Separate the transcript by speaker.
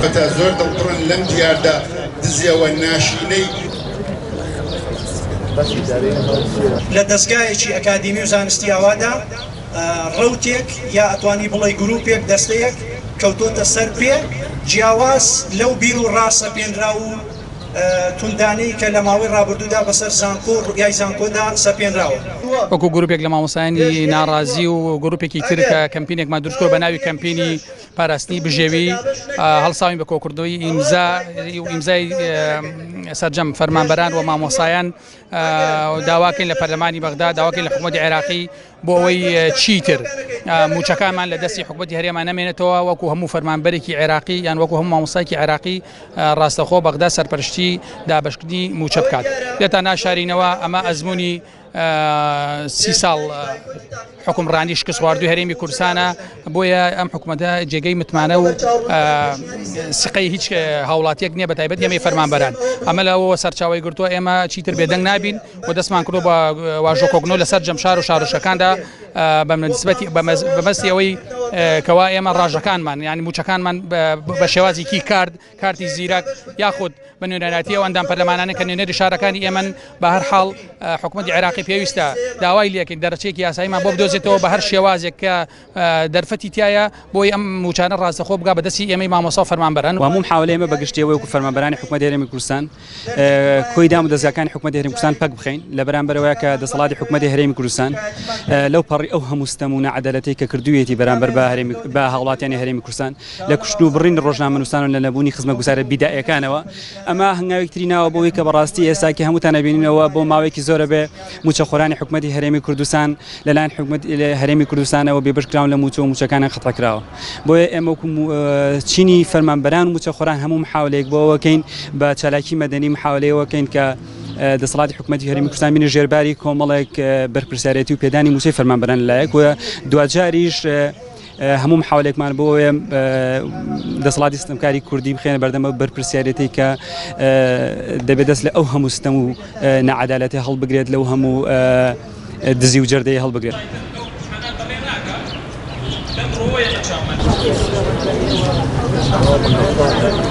Speaker 1: بەتە زۆر دڵبڕن لەم دیاردا دزیەوە ناشینەی
Speaker 2: لە دەستگایەکی ئەکادیمی و زانستی ئاوادا ڕەوتێک یا ئەتوانی بڵێ گروپێک دەستەیەک کەوتۆتە سەر پێ جیاواز لەو بیر و ڕاستەپێنرا و توندانەی کە لە ماوەی ڕابردوودا بەسەر زانکۆ ڕوویای زانکۆدا سەپێنراوە
Speaker 3: وەکو گروپێک لە مامۆسایانی ناڕازی و گروپێکی تر کە کەمپینێکمان دروستکۆ بە ناوی کەمپینی پاراستنی بژێوی هەڵساوین بە کۆکردەوەی ئیمزای سەرجەم فەرمانبەران و مامۆسایان داواکەین لە پەرلەمانی بەغدا داواکەین لە حکوومەتی عێراقی بۆ ئەوەی چیتر موچەکانمان لە دەستی حکوومەتی هەرێمان نامێنێتەوە وەکو هەموو فەرمانبەرێکی عێراقی یان وەکو هەموو مامۆسایەکی عێراقی ڕاستەخۆ بەغدا سەرپەرشتی دابەشکردنی موچە بکات لێتە ناشارینەوە ئەمە ئەزمموی 30 ساڵ حکومڕانی شکست خواردووی هەرێمی کوردستانە بۆیە ئەم حکوومەتە جێگەی متمانە و سقەی هیچ هاوڵاتیەک نییە بە تایبەت ئێمەی فەرمانبەران ئەمە لەوە سەرچاوی گرتووە ئێمە چیتر بێدەنگ نابین و دەستمان کردو بە واژۆکۆگنۆ لەسەر جەمشار و شارۆشەکاندا بەمەستی ئەوەی کەوا ئێمە ڕاژەکانمان یعنی موچەکانمان بە شێوازێکی کارتی زیرەک یاخود بە نوێنەراتی ئەو ئەندام پەرلەمانانە کە نوێنەری شارەکانی ئێمە بە هەر حاڵ حکوومەتی عێراقی پێویستە داوای لەکەین دەرەچێکی یاساییمان بۆ بدۆزێتەوە بە هەر شێوازێک کە دەرفەتی تایە بۆی ئەم موچانە ڕاستەخۆ بگا بەدەستی ئێمەی مامۆستا و فەرمانبەران
Speaker 4: و هەموو حاولەیەمە بەگشتیەوەی وەکو فەرمانبەرانی حکوومەتی هەرێمی کوردستان کۆی دام و دەستگاکانی حکوومەتی هەرێمی کوردستان پەک بخەین لە بەرامبەرەوەی کە دەسەڵاتی حکوومەتی هەرێمی کوردستان لەو پەڕی ئەو هەموو ستەم و نەعەدالەتی کە کردوویەتی بەرامبەر بە هاوڵاتیانی هەرێمی کوردستان لە کوشتن و بڕین ڕۆژنامەنووسان و لە نەبوونی خزمەت گوزارە بیدائیەکانەوە ئەمە هەنگاوێکتری ناوە بۆەوەی کە بەڕاستی ئێستاکە هەمووتان نەبینینەوە بۆ ماوەیەکی زۆرە بێ موچەخۆرانی حکوومەتی هەرێمی کوردستان لەلایەن هەرێمی کوردستانەوە بێبشکراون لە موچە و موچەکانە خەتەکراوە بۆیە ئێمە چینی فەرمانبەران و موچەخۆران هەموو محاولەیەک بۆەوەکەین بە چالاکی مەدەنی محاولەیەوەکەین کە دەسەڵاتی حکوومەتی هەرێمی کوردستان بینە ژێرباری کۆمەڵێک بەرپرسیارەتی و پێدانی موچەی فەرمانبەران لایەک و دوجاریش هەموو محاولێکمان بۆیە دەسەڵاتی ستەمکاری کوردی بخێنە بەردەمە بەرپرسیارەتی کە دەبێت دەست لە ئەو هەموو ستەم و نەعەدالەتی هەڵبگرێت لەو هەموو دزی و جەردەی هەڵبگرێت.